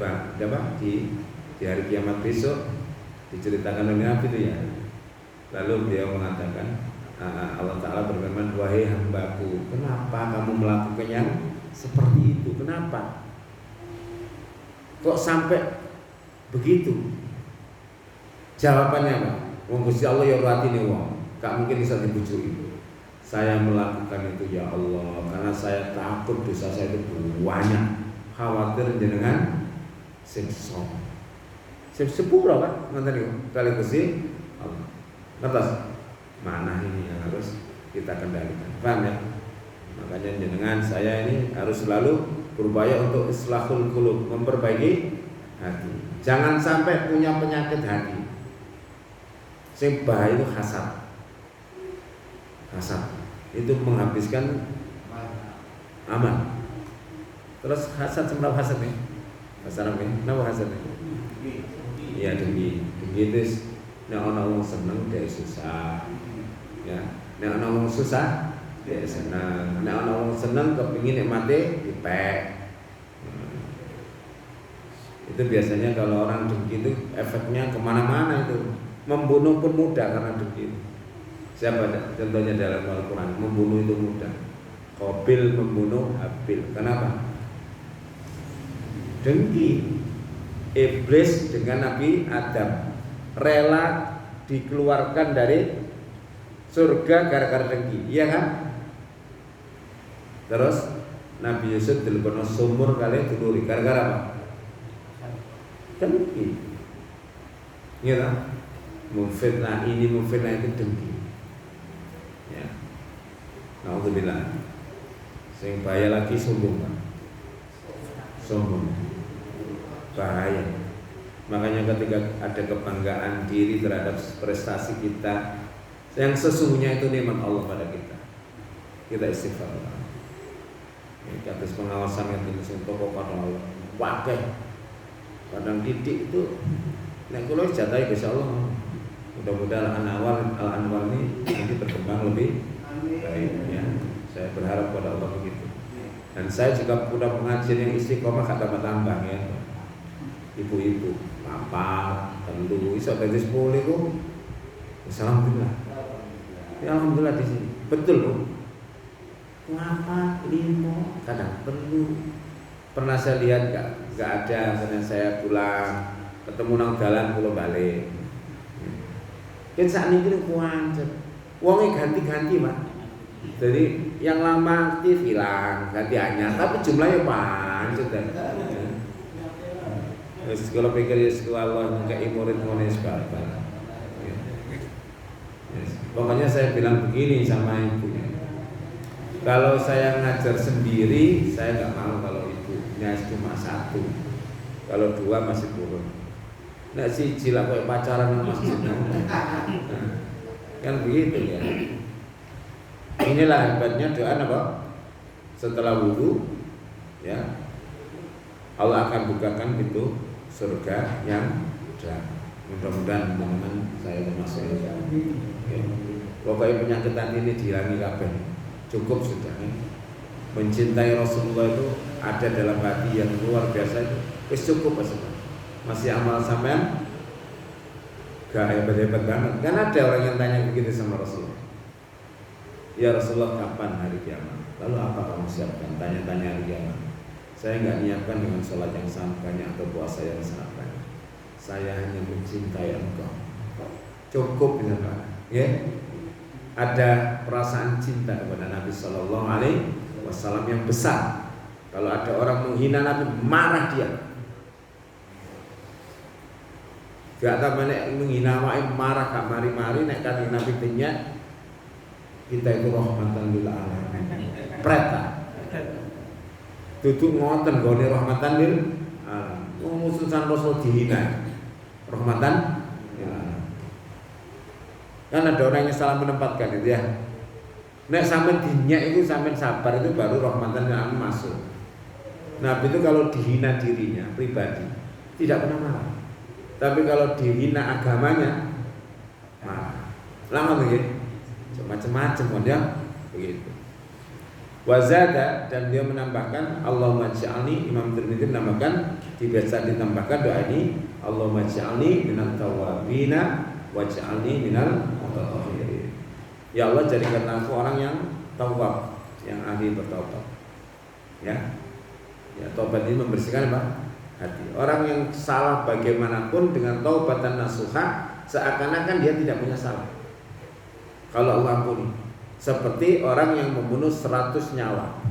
di hari kiamat besok diceritakan oleh Nabi itu ya. Lalu beliau mengatakan, Allah Ta'ala berfirman, wahai hambaku, kenapa kamu melakukan yang seperti itu? Kenapa? Kok sampai begitu? Jawabannya apa? Wong Gusti Allah ya ratine wong, gak mungkin bisa dibujuki. Saya melakukan itu ya Allah karena saya takut dosa saya itu banyak, khawatir jenengan siksa. Sepura kan ngoten niku kali Gusti Allah. Ngertos? Mana ini yang harus kita kendalikan. Paham ya? Makanya jenengan saya ini harus selalu berupaya untuk islahul qulub, memperbaiki hati. Jangan sampai punya penyakit hati. Sing bahaya itu hasad. Hasad itu menghabiskan amal. Terus hasad seberapa hasad nih? Hasad apa? Kenapa hasad nih? Iya dengki. Dengki itu nek ana wong seneng dhek susah. Ya, nek ana wong susah dhek seneng. Nek ana wong seneng kepengin nikmate dipek. Itu biasanya kalau orang dengki itu efeknya kemana-mana itu. Membunuh pun mudah karena dengki. Siapa contohnya dalam Al-Quran? Membunuh itu mudah. Qabil membunuh Habil. Kenapa? Dengki. Iblis dengan Nabi Adam rela dikeluarkan dari surga gara-gara dengki, iya kan? Terus Nabi Yusuf dilebokno sumur kali duluri gara-gara apa? Dengki. Iya kan? Memfitnah ini memfitnah itu dengki. Ya. Nauzubillah. Sing bahaya lagi sombong, Pak. Sombong. Bahaya. Makanya ketika ada kebanggaan diri terhadap prestasi kita, yang sesungguhnya itu nikmat Allah pada kita istighfar. Ini atas pengawasan yang tidak pokok pada Allah. Wakai. Kadang didik itu, nek kula jatai Gusti Allah. Mudah-mudahan al-anwar ini nanti berkembang lebih baik ya. Saya berharap pada Allah begitu. Dan saya juga punya pengajian yang istiqomah gak tambah-tambah ya. Ibu-ibu, papa, tentu, iso dadi 10 iku. Alhamdulillah. Ya alhamdulillah di sini. Betul loh. Kenapa 5 kadang perlu. Pernah saya lihat gak ada karena saya pulang ketemu nang dalan kula balik. Kan saat ini kuancet. Wonge ganti-ganti, Mas. Jadi yang lama aktif hilang, ganti anyar, tapi jumlahnya pancet. Wis kalau pikir ya Allah ngekei murid ngene sebab-sebab. Pokoknya saya bilang begini sama ibunya. Kalau saya ngajar sendiri, saya nggak mau kalau ibunya cuma 1. Kalau 2 masih turun. Nek siji lah koyo pacaran nang masjid. Kan begitu ya. Inilah hebatnya doa apa? Setelah wudu ya. Allah akan bukakan pintu surga yang dalam. Mudah-mudahan teman-teman saya termasuk ya. Pokoknya penyakitan ini dihilangi kabeh. Cukup sudah ya. Mencintai Rasulullah itu ada dalam hati yang luar biasa itu. Wis cukup Mas. Masih amal sampean gak hebat-hebat banget. Kan ada orang yang tanya begitu sama Rasulullah. Ya Rasulullah, kapan hari kiamat? Lalu apa kamu siapkan? Tanya-tanya hari kiamat. Saya nggak nyiapkan dengan sholat yang sangat banyak atau puasa yang sangat banyak. Saya hanya mencintai Engkau. Cukup dengan Pak. Ya, ada perasaan cinta kepada Nabi Shallallahu Alaihi Wasallam yang besar. Kalau ada orang menghina Nabi, marah dia. Gak tambah nek menghina wae marah gak mari-mari nek kanjeng Nabi tanya kita itu rahmatan lil alamin. Preta. Duduk ngoten gone rahmatan lil alamin. Musuhan Rasul dihina. Rahmatan lil alamin. Kan ada orang yang salah menempatkan itu ya. Nek sampean dinyak itu sampean sabar itu baru rahmatan lil alamin masuk. Nabi itu kalau dihina dirinya pribadi tidak pernah marah. Tapi kalau dihina agamanya, lama begitu, macam-macam ya, begitu. Wazada dan dia menambahkan Allahumma ja'alni, Imam Tirmidzi menambahkan biasa ditambahkan doa ini Allahumma ja'alni minat tawabina waj'alni minal mutatahhirin. Ya Allah, jadikan aku orang yang tawab, yang ahli bertaubat. Ya, taubat ini membersihkan apa? Hati. Orang yang salah bagaimanapun dengan taubat dan nasuha seakan-akan dia tidak punya salah. Kalau Allah ampuni. Seperti orang yang membunuh 100 nyawa.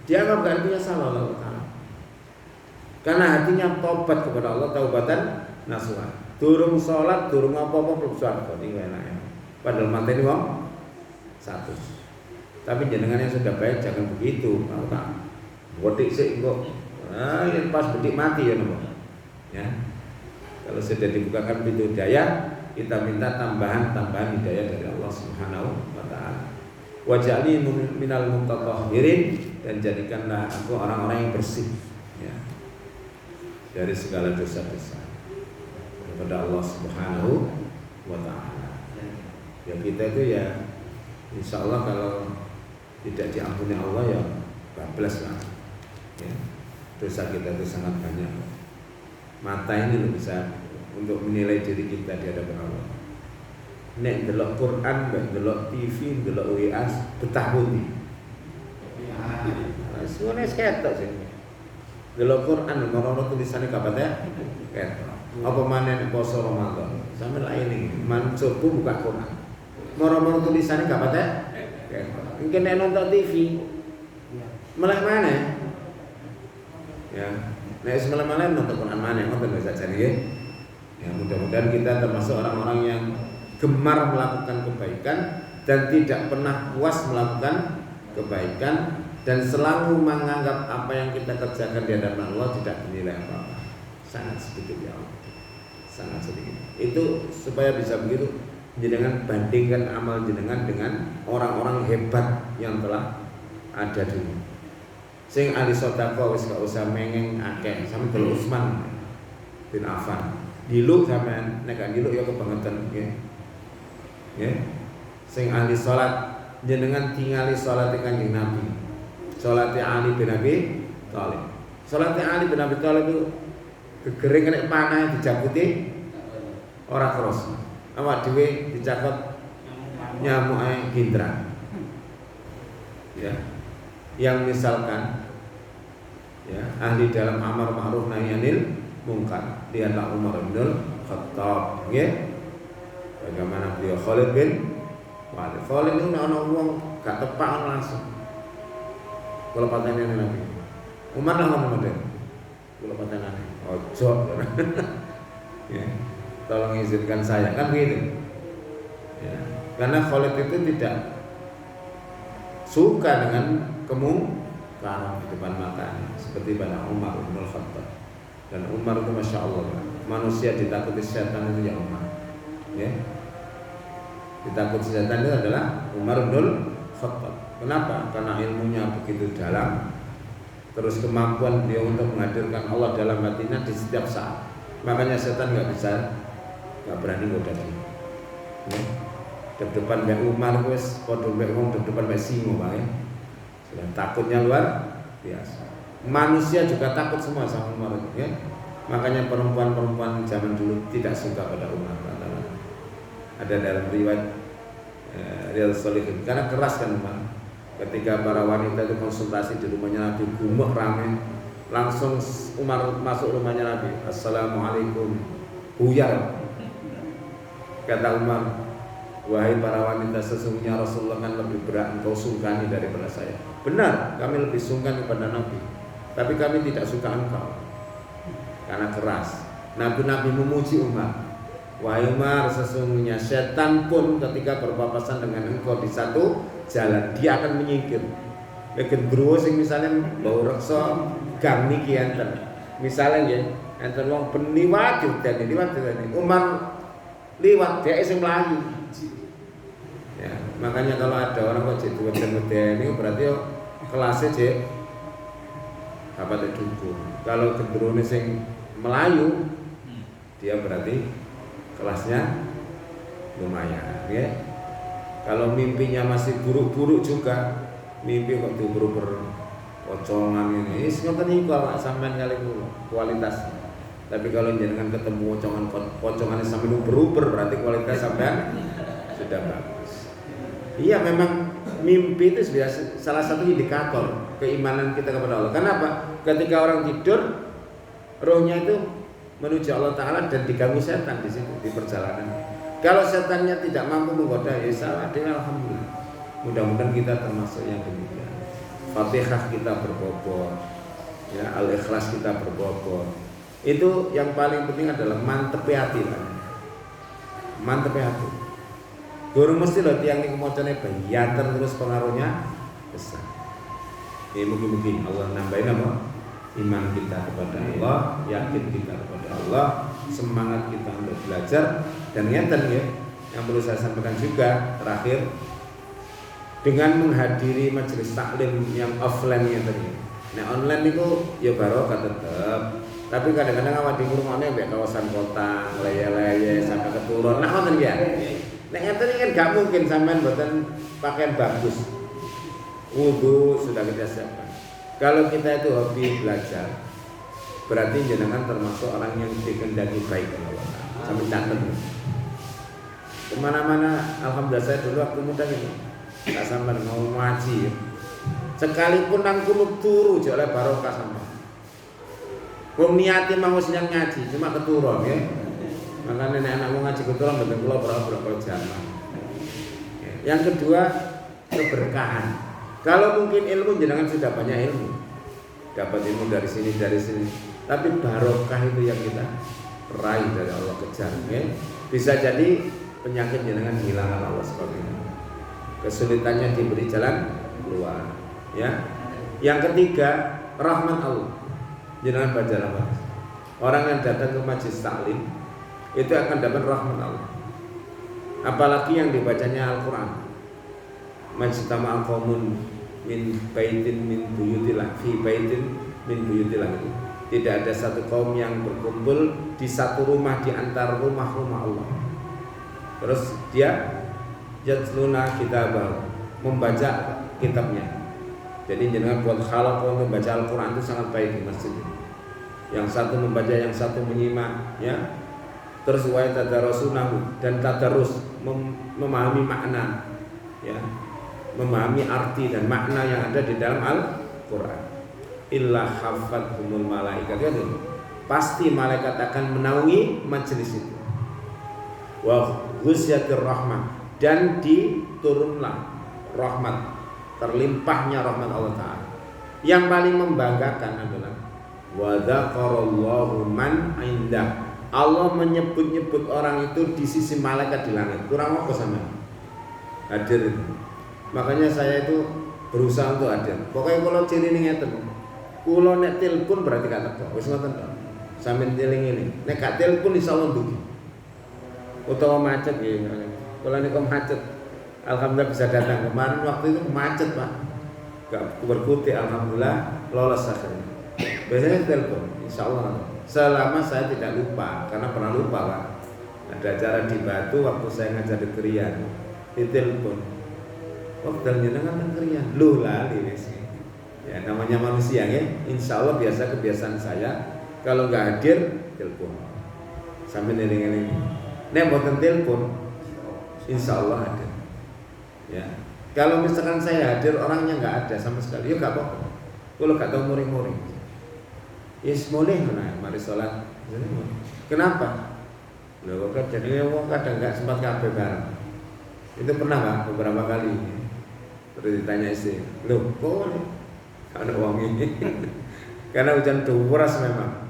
Dia anggap gak punya salah Allah Ta'ala. Karena hatinya taubat kepada Allah, taubatan nasuha. Durung sholat, durung apa-apa belum swarga ini enaknya. Padahal mati ini wong 100. Tapi jenengan yang sudah baik jangan begitu. Kalau tak bodik sih kok. Yang pas bedik mati ya nopo. Ya. Kalau sudah dibukakan pintu hidayah, kita minta tambahan hidayah dari Allah Subhanahu wa taala. Waj'alni minal mutatahhirin, dan jadikanlah aku orang-orang yang bersih ya. Dari segala dosa-dosa kepada Allah Subhanahu wa taala. Ya kita itu ya insyaallah kalau tidak diampuni Allah ya bablas lah. Ya. Dosa kita itu sangat banyak. Mata ini loh bisa untuk menilai diri kita di hadapan Allah. Nek delok Quran, delok TV, delok WA, betah pundi. Suwane ketok sih. Delok Quran ngono tulisane kapan ketok. Apa maneh nek poso Ramadan. Sampe lha ini mancupu buka Quran. Moro-moro tulisane kapan ketok. Mungkin nek nonton TV. Melek maneh. Ya, nek semalam-malam nonton Quran maneh ngoten lho saja nggih. Ya, mudah-mudahan kita termasuk orang-orang yang gemar melakukan kebaikan dan tidak pernah puas melakukan kebaikan dan selalu menganggap apa yang kita kerjakan di hadapan Allah tidak bernilai apa-apa. Sangat sedikit ya Allah. Sangat sedikit. Itu supaya bisa begitu jenengan bandingkan amal jenengan dengan orang-orang hebat yang telah ada dulu. Sing ahli sedekah wis gak usah mengeng akeh, sampe kalau Utsman bin Affan. Diluk sampean nek gak diluk ya kebangetan nggih. Nggih. Sing ahli salat jenengan tingali salate Kanjeng Nabi. Salate Ali bin Abi Thalib. Salate Ali bin Abi Thalib itu gegering nek panah dijabuti ora keros. Awak dhewe dicakot nyamuke gindra. Ya. Yang misalkan ya, ahli dalam amar ma'ruf nahi anil munkar, lihatlah Umar bin Khattab, ya. Bagaimana beliau Khalid bin Walid. Khalid itu ana wong gak tepak langsung. Kula patene Nabi. Umar lah ngomong model. Kula patenane. Ojo. Ya. Tolong izinkan saya kan begitu. Ya. Karena Khalid itu tidak suka dengan kemungkaran di depan matanya seperti pada Umar bin Khattab. Dan Umar itu Masya Allah, manusia ditakuti setan itu ya Umar, ya. Ditakuti setan itu adalah Umar bin Khattab. Kenapa? Karena ilmunya begitu dalam, terus kemampuan dia untuk menghadirkan Allah dalam hatinya di setiap saat. Makanya setan nggak berani goda dia. Ya. Depan mbak Umar wes podo mbak wong depan mbak singo bae. Sudah takutnya luar biasa. Manusia juga takut semua sama Umar itu, ya. Makanya perempuan-perempuan zaman dulu tidak suka pada Umar rata-rata. Ada dalam riwayat Riyadhus Shalihin karena keras kan Umar. Ketika para wanita itu konsultasi di rumahnya Nabi, gumuk rame, langsung Umar masuk rumahnya Nabi. Assalamualaikum. Buyar. Kata Umar, wahai para wanita, sesungguhnya Rasulullah kan lebih berat engkau sungkani daripada saya. Benar, kami lebih sungkan kepada Nabi, tapi kami tidak suka engkau karena keras. Nabi memuji Umar. Wahai Umar, sesungguhnya setan pun ketika berpapasan dengan engkau di satu jalan, dia akan menyingkir. Gendruwo sing misalnya bau reksa gang niki enten. Misalnya ya, enten wong ben liwat dene. Umar liwat dia sing mlayu. Ya, makanya kalau ada orang kok jadi weden-weden ini berarti kelasnya cek apa dukun. Kalau gendrone sing melayu dia berarti kelasnya lumayan, ya. Kalau mimpinya masih buruk-buruk juga, mimpi kok diuber-uber pocongan ini, ngoten niku awak sampean kali kualitas. Tapi kalau jenengan ketemu pocongan sampai uber-uber berarti kualitas sampean sudah bagus. Iya, memang mimpi itu salah satu indikator keimanan kita kepada Allah. Kenapa? Ketika orang tidur, rohnya itu menuju Allah Ta'ala dan diganggu setan di situ di perjalanan. Kalau setannya tidak mampu menggoda, ya salah dia, alhamdulillah. Mudah-mudahan kita termasuk yang demikian. Fatihah kita berbobot, ya, Al-Ikhlas kita berbobot. Itu yang paling penting adalah mantep hati, mantep hati. Guru mesti loh tiang ini kemocone bayater terus pengaruhnya besar. Ya mungkin Allah nambahin apa? Iman kita kepada Allah, yakin kita kepada Allah, semangat kita untuk belajar. Dan ngeten ya, yang perlu saya sampaikan juga terakhir, dengan menghadiri majelis taklim yang offline ya tadi. Nah online itu ya barokah tetap. Tapi kadang-kadang awak di rumahnya mbek kawasan kota, leye-leye sampai keturun. Nah ngoten ya. Nek ngeten kan gak mungkin sampean mboten pakaian bagus. Wudu sudah kita siapkan. Kalau kita itu hobi belajar, berarti jenengan termasuk orang yang dikehendaki baik oleh Allah. Sampai catat. Kemana-mana, alhamdulillah saya dulu waktu muda gitu, nggak sampai mau ngaji. Sekalipun nang kunut turu, oleh barokah sama. Wong niati mau senang ngaji, cuma keturun ya. Makanya nenek anak mau ngaji keturun, betul pulau berapa zaman. Yang kedua, keberkahan. Kalau mungkin ilmu jenengan sudah banyak ilmu, dapat ilmu dari sini, tapi barokah itu yang kita raih dari Allah kejar. Ya. Bisa jadi penyakit jenengan hilang Allah seperti ini. Kesulitannya diberi jalan keluar. Ya. Yang ketiga, rahmat Allah. Jenengan baca apa? Orang yang datang ke majelis taklim itu akan dapat rahmat Allah. Apalagi yang dibacanya Al-Quran. Majtama'a qaumun min baitin min buyutillah fi baitin min buyutillah itu. Tidak ada satu kaum yang berkumpul di satu rumah di antara rumah-rumah Allah. Terus dia yatluna kitabah, membaca kitabnya. Jadi jenengan buat khalaq membaca Al-Quran itu sangat baik di masjid. Yang satu membaca, yang satu menyimak, ya. Terus wa tadarasunahu, dan tadarus memahami makna, ya. Memahami arti dan makna yang ada di dalam Al-Quran. Illa hafathumul malaikat, ya, pasti malaikat akan menaungi majelis itu. Wa ghusyatir rahmah, dan diturunlah rahmat, terlimpahnya rahmat Allah Ta'ala. Yang paling membanggakan adalah wa dzakarallahu man indah, Allah menyebut-nyebut orang itu di sisi malaikat di langit. Kurang apa sama? Hadir itu. Makanya saya itu berusaha untuk hadir. Pokoknya kalau ciri ini ngeten, kulo nek telepon berarti gak teko. Wis ngoten to. Sampeyan teling ini. Nek gak telepon insyaallah ndugi. Utawa macet ya. Kalau nek macet, alhamdulillah bisa datang. Kemarin waktu itu macet, Pak. Gak berkutik, alhamdulillah lolos akhirnya. Biasanya telepon, insyaallah. Selama saya tidak lupa, karena pernah lupa, Pak. Ada acara di Batu waktu saya ngajar di Krian. Ditelepon. Waktu jenengan nang Krian. Loh lali wis. Ya namanya manusia ya. Insyaallah biasa kebiasaan saya kalau nggak hadir telepon. Sampai neling-eling. Nek mboten telepon insyaallah hadir. Ya. Kalau misalkan saya hadir orangnya nggak ada sama sekali, ya nggak apa-apa. Kalau nggak tahu muring-muring. Yes boleh mana mari sholat. Kenapa? Loh kok jadi wong kadang nggak sempat kabeh bareng. Itu pernah Pak beberapa kali. Terus ditanya istri, loh kok ada uang ini? Karena hujan deras memang.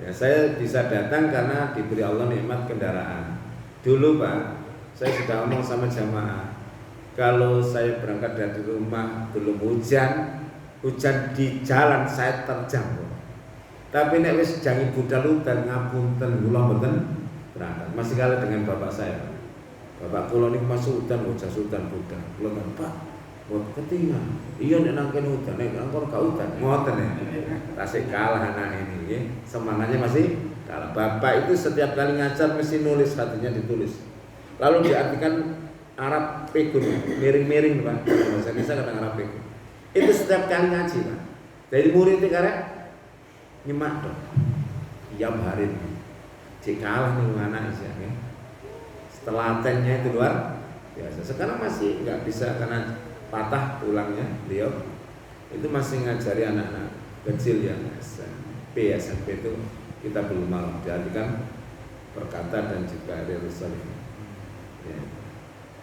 Ya, saya bisa datang karena diberi Allah nikmat kendaraan. Dulu Pak, saya sudah ngomong sama jamaah, kalau saya berangkat dari rumah belum hujan di jalan saya terjang. Tapi nek wis jangi budal udan ngapunten kula mboten berangkat. Masih kalah dengan bapak saya. Bapak kula niku masuk udan jas udan budal. Kula Pak, buat ketinggalan. Iya nek nang kene udan, nek nang kono gak udan. Ngoten ya. Tasik kalah anak ini nggih. Semangatnya masih kalah. Bapak itu setiap kali ngajar mesti nulis, hatinya ditulis. Lalu diartikan Arab pegun, miring-miring Pak. Bahasa Indonesia kata Arab pegun. Itu setiap kali ngaji Pak. Dari murid itu karek nyemak dong. Tiap hari cek kalah nih anak ya. Telatennya itu luar biasa. Sekarang masih nggak bisa karena patah tulangnya beliau. Itu masih ngajari anak-anak kecil yang SMP itu kita belum mau jadikan perkata dan juga realisasi. Ya.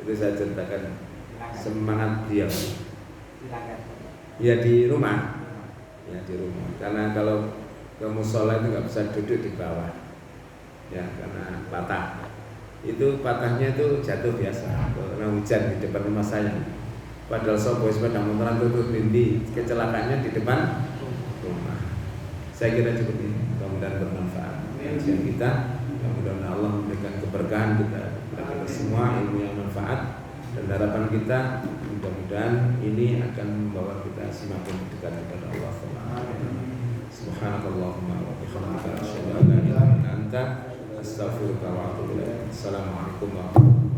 Itu saya ceritakan semangat dia. Ya di rumah. Ya di rumah. Karena kalau ke musola itu nggak bisa duduk di bawah. Ya karena patah. Itu patahnya itu jatuh biasa karena hujan di depan rumah saya. Padahal sopo sepeda motoran tutup binti, kecelakaannya di depan rumah. Saya kira cukup ini, mudah-mudahan bermanfaat kajian kita. Mudah-mudahan Allah memberikan keberkahan kita semua, ilmu yang manfaat, dan harapan kita mudah-mudahan ini akan membawa kita semakin dekat kepada Allah Subhanakallahumma wa bihamdika asyhadu an la ilaha illa anta astaghfiruka wa atubu ilaik. Assalamualaikum warahmatullahi wabarakatuh.